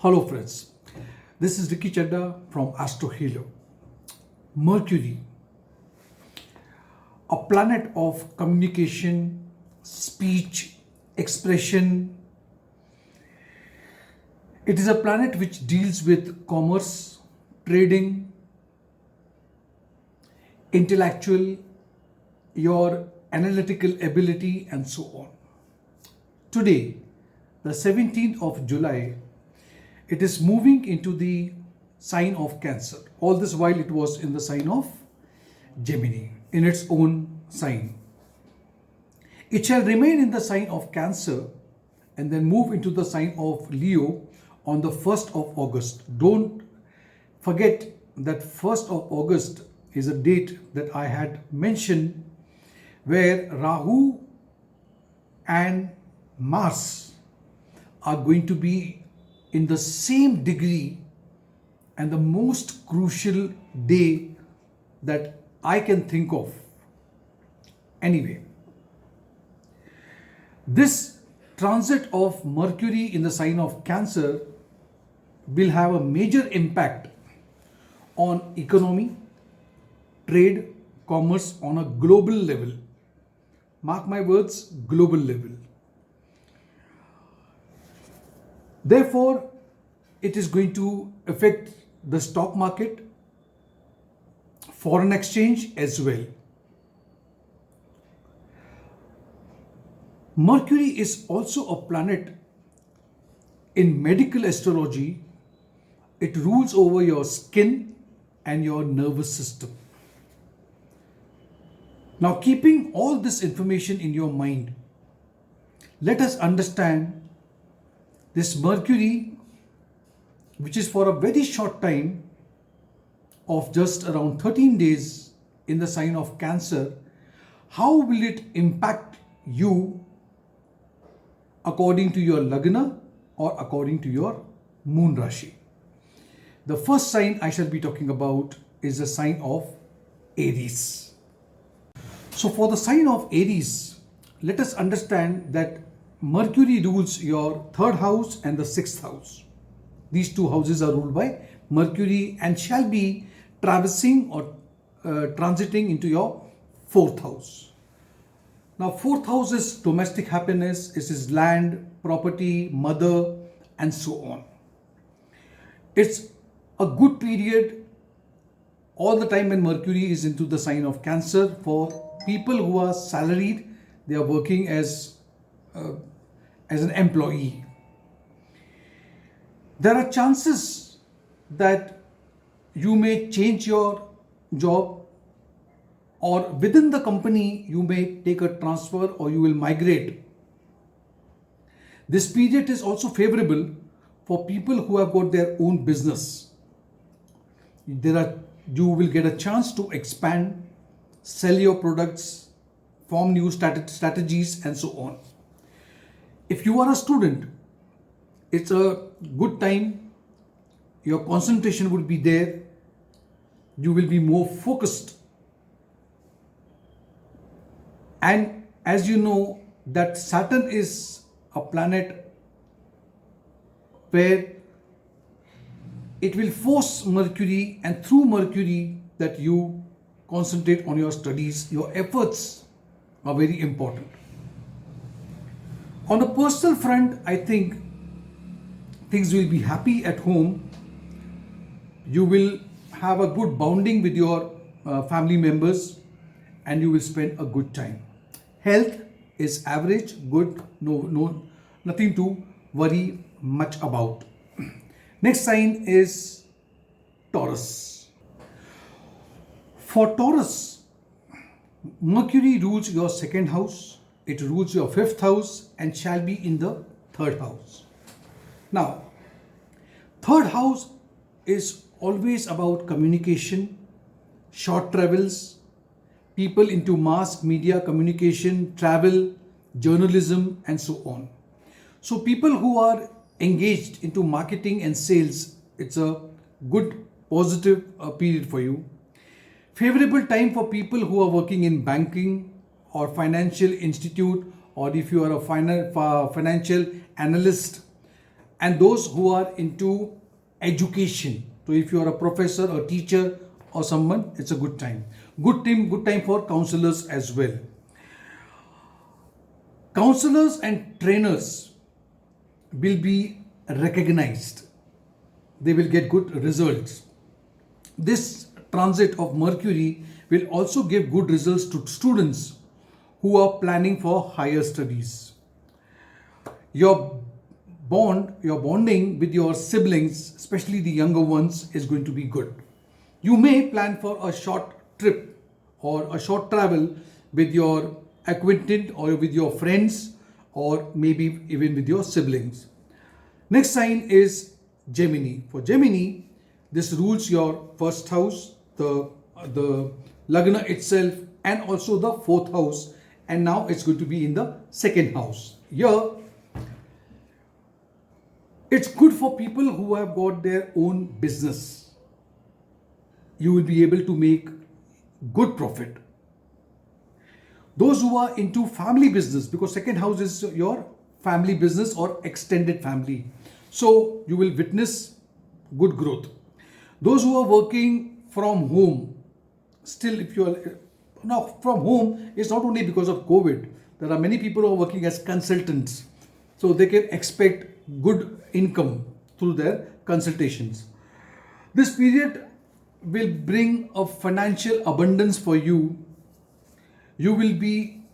Hello friends, this is Ricky Chadha from Astro Healer. Mercury, a planet of communication, speech, expression. It is a planet which deals with commerce, trading, intellectual, your analytical ability and so on. Today, the 17th of July, it is moving into the sign of Cancer. All this while it was in the sign of Gemini, in its own sign. It shall remain in the sign of Cancer and then move into the sign of Leo on the 1st of August. Don't forget that 1st of August is a date that I had mentioned where Rahu and Mars are going to be in the same degree and the most crucial day that I can think of. Anyway, this transit of Mercury in the sign of Cancer will have a major impact on economy, trade, commerce on a global level. Mark my words, global level. Therefore, it is going to affect the stock market, foreign exchange as well. Mercury is also a planet in medical astrology. It rules over your skin and your nervous system. Now, keeping all this information in your mind, let us understand this Mercury, which is for a very short time of just around 13 days in the sign of Cancer, how will it impact you according to your Lagna or according to your Moon Rashi? The first sign I shall be talking about is the sign of Aries. So for the sign of Aries, let us understand that Mercury rules your 3rd house and the 6th house. These two houses are ruled by Mercury and shall be traversing or transiting into your 4th house. Now 4th house is domestic happiness, it is land, property, mother and so on. It's a good period all the time when Mercury is into the sign of Cancer. For people who are salaried, they are working as an employee. There are chances that you may change your job, or within the company you may take a transfer or you will migrate. This period is also favorable for people who have got their own business. You will get a chance to expand, sell your products, form new strategies and so on. If you are a student, it's a good time. Your concentration will be there. You will be more focused. And as you know that Saturn is a planet where it will force Mercury, and through Mercury that you concentrate on your studies. Your efforts are very important. On a personal front, I think things will be happy at home. You will have a good bonding with your family members and you will spend a good time. Health is average, good, nothing to worry much about. Next sign is Taurus. For Taurus, Mercury rules your 2nd house. It rules your 5th house and shall be in the 3rd house. Now, 3rd house is always about communication, short travels, people into mass media communication, travel, journalism and so on. So people who are engaged into marketing and sales, it's a good positive period for you. Favorable time for people who are working in banking or financial institute, or if you are a financial analyst, and those who are into education. So if you are a professor or teacher or someone, it's a good time. Good time for counselors as well. Counselors and trainers will be recognized. They will get good results. This transit of Mercury will also give good results to students who are planning for higher studies. Your bonding with your siblings, especially the younger ones, is going to be good. You may plan for a short trip or a short travel with your acquaintance or with your friends, or maybe even with your siblings. Next sign is Gemini. For Gemini, this rules your first house, the Lagna itself, and also the fourth house, and now it's going to be in the second house. Here, it's good for people who have got their own business. You will be able to make good profit. Those who are into family business, because second house is your family business or extended family, so you will witness good growth. Those who are working from home, still if you are now from home, it's not only because of COVID. There are many people who are working as consultants, so they can expect good income through their consultations. This period will bring a financial abundance for you. You will be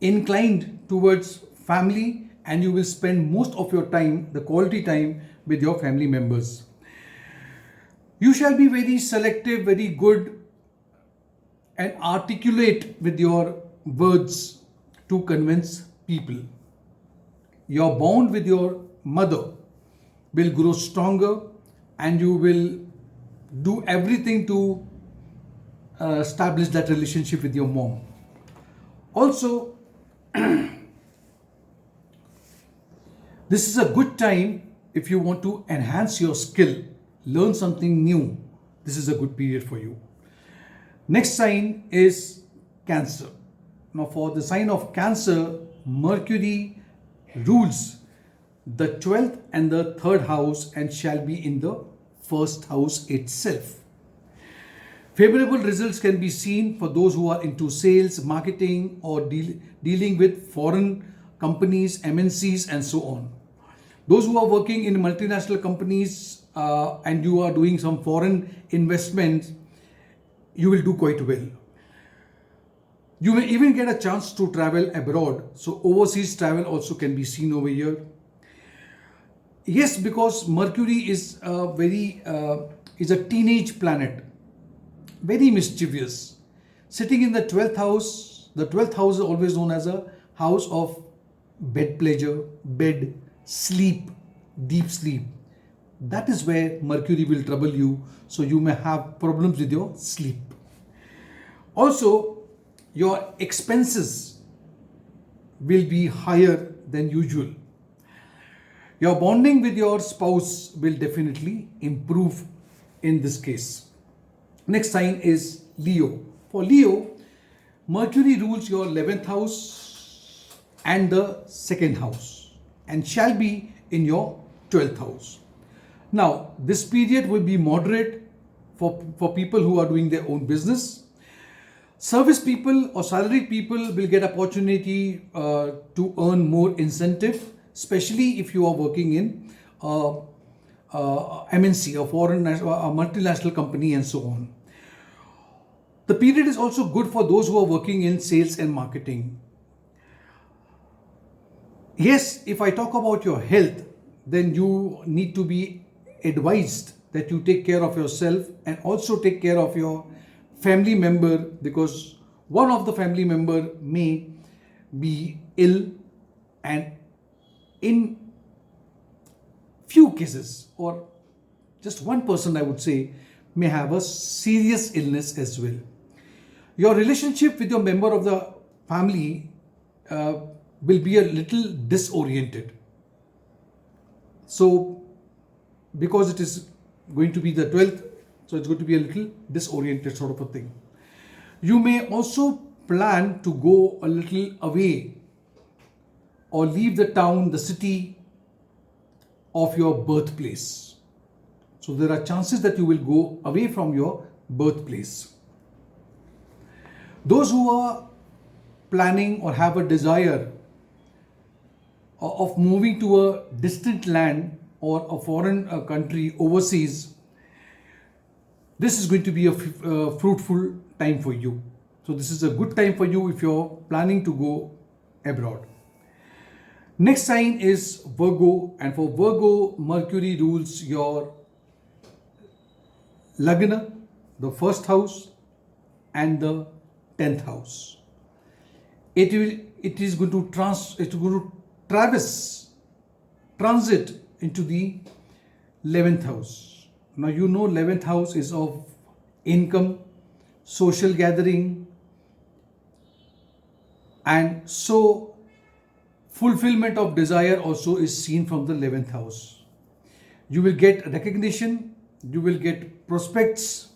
inclined towards family, and you will spend most of your time, the quality time, with your family members. You shall be very selective, very good, and articulate with your words to convince people. Your bond with your mother will grow stronger, and you will do everything to establish that relationship with your mom. Also, this is a good time if you want to enhance your skill, learn something new. This is a good period for you. Next sign is Cancer. Now, for the sign of Cancer, Mercury rules the 12th and the 3rd house and shall be in the 1st house itself. Favorable results can be seen for those who are into sales, marketing, or dealing with foreign companies, MNCs, and so on. Those who are working in multinational companies and you are doing some foreign investments, you will do quite well. You may even get a chance to travel abroad. So overseas travel also can be seen over here. Yes, because Mercury is a teenage planet, very mischievous. Sitting in the 12th house, the 12th house is always known as a house of bed pleasure, bed, sleep, deep sleep. That is where Mercury will trouble you, so you may have problems with your sleep. Also, your expenses will be higher than usual. Your bonding with your spouse will definitely improve in this case. Next sign is Leo. For Leo, Mercury rules your 11th house and the 2nd house and shall be in your 12th house. Now, this period will be moderate for people who are doing their own business. Service people or salaried people will get opportunity to earn more incentive, especially if you are working in MNC, a foreign a multinational company, and so on. The period is also good for those who are working in sales and marketing. Yes, if I talk about your health, then you need to be advised that you take care of yourself and also take care of your family member, because one of the family member may be ill, and in few cases, or just one person I would say, may have a serious illness as well. Your relationship with your member of the family will be a little disoriented. So, because it is going to be the 12th, so it's going to be a little disoriented sort of a thing. You may also plan to go a little away or leave the town, the city, of your birthplace. So there are chances that you will go away from your birthplace. Those who are planning or have a desire of moving to a distant land or a foreign country overseas, this is going to be a fruitful time for you. So this is a good time for you if you're planning to go abroad. Next sign is Virgo, and for Virgo, Mercury rules your Lagna, the first house, and the 10th house. It is going to transit into the 11th house. Now you know 11th house is of income, social gathering, and so fulfillment of desire also is seen from the 11th house. You will get recognition, you will get prospects,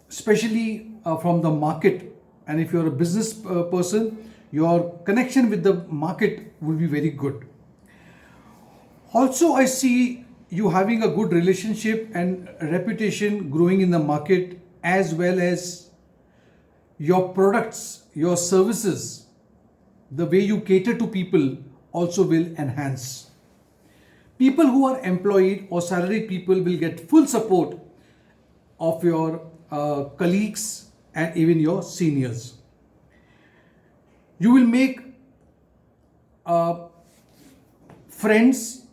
especially from the market. And if you're a business person, your connection with the market will be very good. Also, I see you having a good relationship and reputation growing in the market, as well as your products, your services, the way you cater to people also will enhance. People who are employed or salaried people will get full support of your colleagues and even your seniors. You will make friends,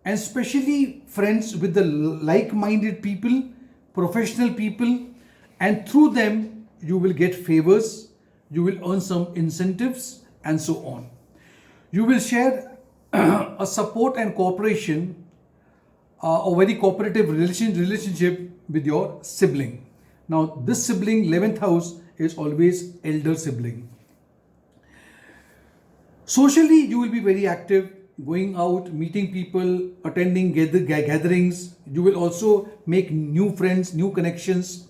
and especially friends with the like-minded people, professional people, and through them you will get favors, you will earn some incentives, and so on. You will share a support and cooperation, a very cooperative relationship with your sibling. Now this sibling, 11th house, is always elder sibling. Socially, you will be very active, going out, meeting people, attending gatherings. You will also make new friends, new connections.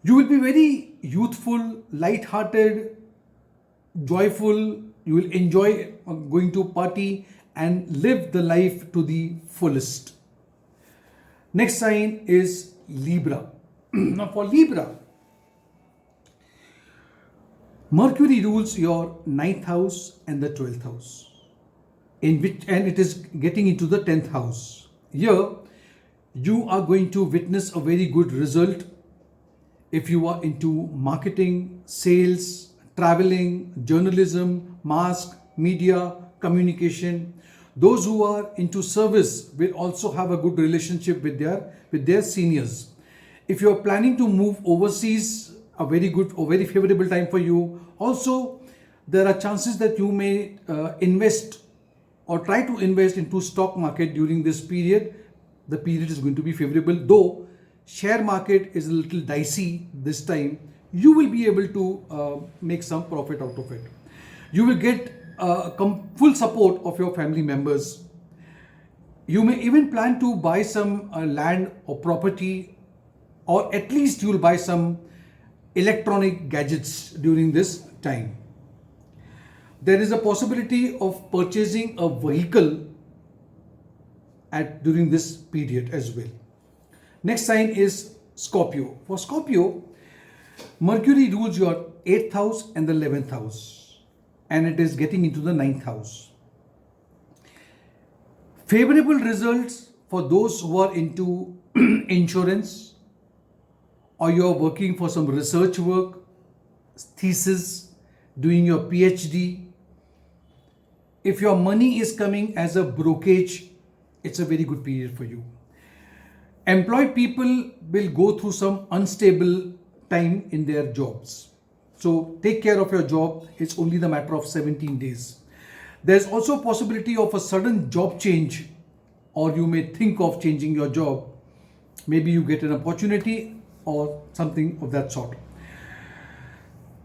You will be very youthful, light-hearted, joyful. You will enjoy going to party and live the life to the fullest. Next sign is Libra. Now for Libra, Mercury rules your 9th house and the 12th house, and it is getting into the 10th house. Here, you are going to witness a very good result if you are into marketing, sales, traveling, journalism, mass media, communication. Those who are into service will also have a good relationship with their seniors. If you are planning to move overseas, a very good or very favorable time for you. Also, there are chances that you may invest or try to invest into stock market during this period. The period is going to be favorable, though share market is a little dicey this time. You will be able to make some profit out of it. You will get full support of your family members. You may even plan to buy some land or property, or at least you will buy some electronic gadgets during this time. There is a possibility of purchasing a vehicle during this period as well. Next sign is Scorpio. For Scorpio, Mercury rules your 8th house and the 11th house, and it is getting into the 9th house. Favorable results for those who are into insurance, or you are working for some research work, thesis, doing your PhD. If your money is coming as a brokerage, it's a very good period for you. Employed people will go through some unstable time in their jobs. So take care of your job. It's only the matter of 17 days. There's also a possibility of a sudden job change, or you may think of changing your job. Maybe you get an opportunity or something of that sort.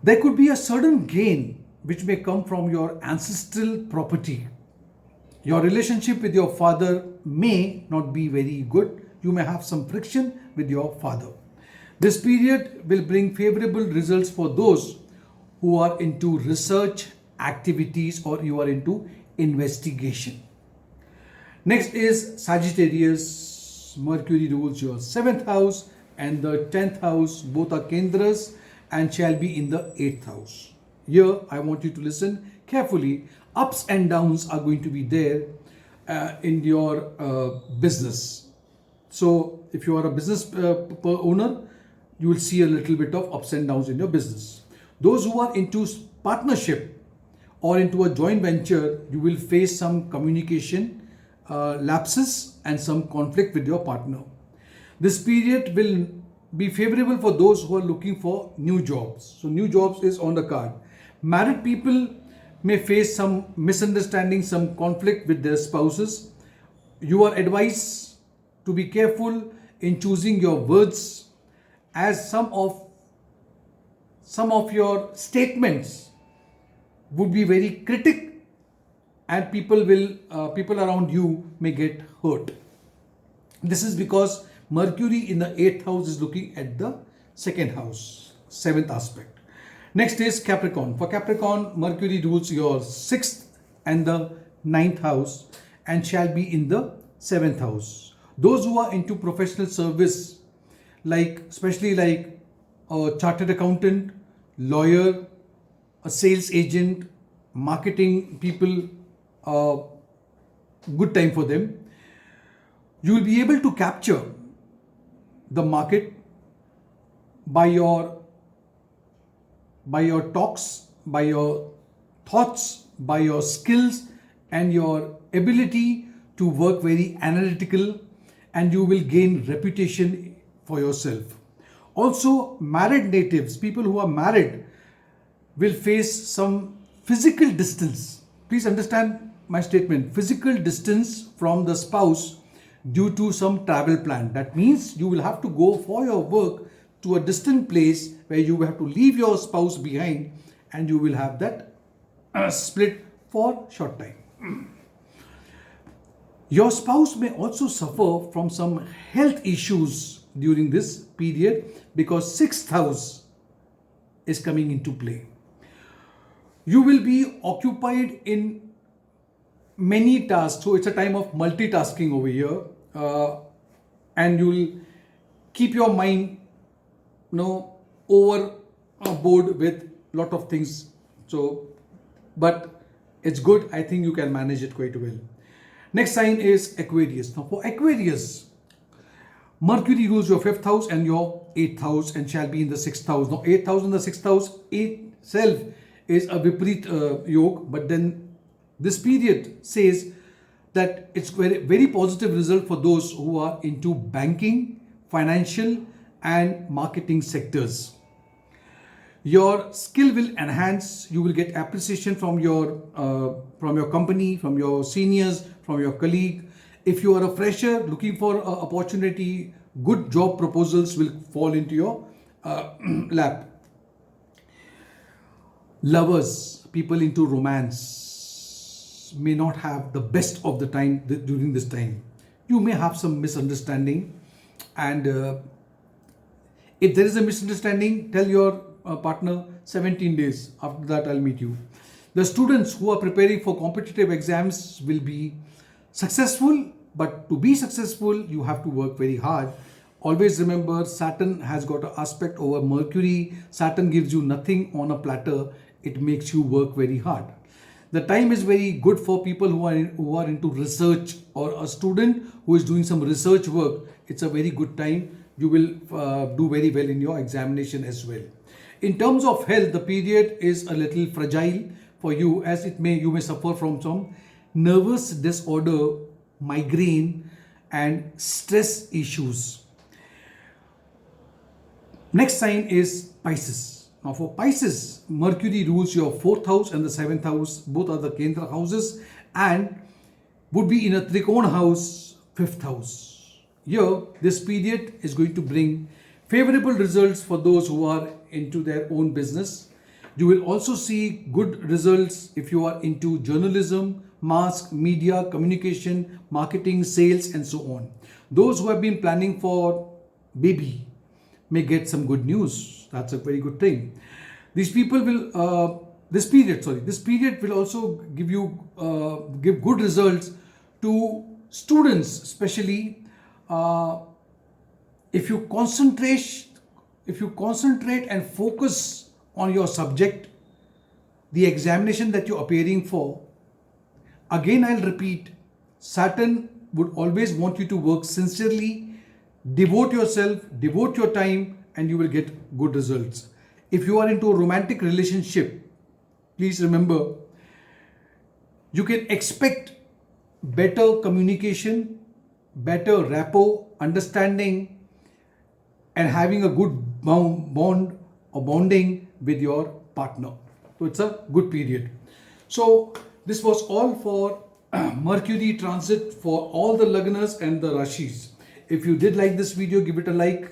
There could be a sudden gain which may come from your ancestral property. Your relationship with your father may not be very good. You may have some friction with your father. This period will bring favorable results for those who are into research activities, or you are into investigation. Next is Sagittarius. Mercury rules your 7th house and the 10th house. Both are Kendras and shall be in the 8th house. Here, I want you to listen carefully. Ups and downs are going to be there in your business. So, if you are a business owner, you will see a little bit of ups and downs in your business. Those who are into partnership or into a joint venture, you will face some communication lapses and some conflict with your partner. This period will be favorable for those who are looking for new jobs. So new jobs is on the card. Married people may face some misunderstanding, some conflict with their spouses. You are advised to be careful in choosing your words, as some of your statements would be very critical and people around you may get hurt. This is because Mercury in the 8th house is looking at the 2nd house, 7th aspect. Next is Capricorn. For Capricorn, Mercury rules your 6th and the 9th house and shall be in the 7th house. Those who are into professional service, especially like a chartered accountant, lawyer, a sales agent, marketing people, good time for them. You will be able to capture the market by your talks, by your thoughts, by your skills and your ability to work very analytical, and you will gain reputation for yourself. Also, married natives, people who are married, will face some physical distance. Please understand my statement. Physical distance from the spouse due to some travel plan. That means you will have to go for your work to a distant place where you have to leave your spouse behind, and you will have that split for short time. Your spouse may also suffer from some health issues during this period because 6th house is coming into play. You will be occupied in many tasks, so it's a time of multitasking over here, and you will keep your mind overboard with lot of things. So, but it's good. I think you can manage it quite well. Next sign is Aquarius. Now for Aquarius, Mercury rules your 5th house and your 8th house and shall be in the 6th house. Now 8th house and the 6th house itself is a Viparit yoke, but then this period says that it's very positive result for those who are into banking, financial and marketing sectors. Your skill will enhance. You will get appreciation from your company, from your seniors, from your colleague. If you are a fresher looking for an opportunity, good job proposals will fall into your lap. Lovers, people into romance, may not have the best of the time during this time. You may have some misunderstanding, and if there is a misunderstanding, tell your partner 17 days. After that, I'll meet you. The students who are preparing for competitive exams will be successful, but to be successful, you have to work very hard. Always remember, Saturn has got an aspect over Mercury. Saturn gives you nothing on a platter. It makes you work very hard. The time is very good for people who are into research, or a student who is doing some research work. It's a very good time. You will do very well in your examination as well. In terms of health, the period is a little fragile for you, as you may suffer from some nervous disorder, migraine and stress issues. Next sign is Pisces. Now for Pisces, Mercury rules your 4th house and the 7th house. Both are the Kendra houses and would be in a Trikona house, 5th house. Here, this period is going to bring favorable results for those who are into their own business. You will also see good results if you are into journalism, mass media, communication, marketing, sales and so on. Those who have been planning for baby may get some good news. That's a very good thing. These people will, this period will also give good results to students, especially if you concentrate and focus on your subject, the examination that you're appearing for. Again, I'll repeat, Saturn would always want you to work sincerely, devote yourself, devote your time, and you will get good results. If you are into a romantic relationship, please remember, you can expect better communication, better rapport, understanding, and having a good bond or bonding with your partner. So it's a good period. So this was all for Mercury transit for all the Lagnas and the Rashis. If you did like this video, give it a like.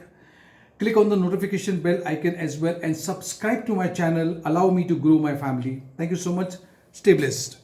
Click on the notification bell icon as well and subscribe to my channel. Allow me to grow my family. Thank you so much. Stay blessed.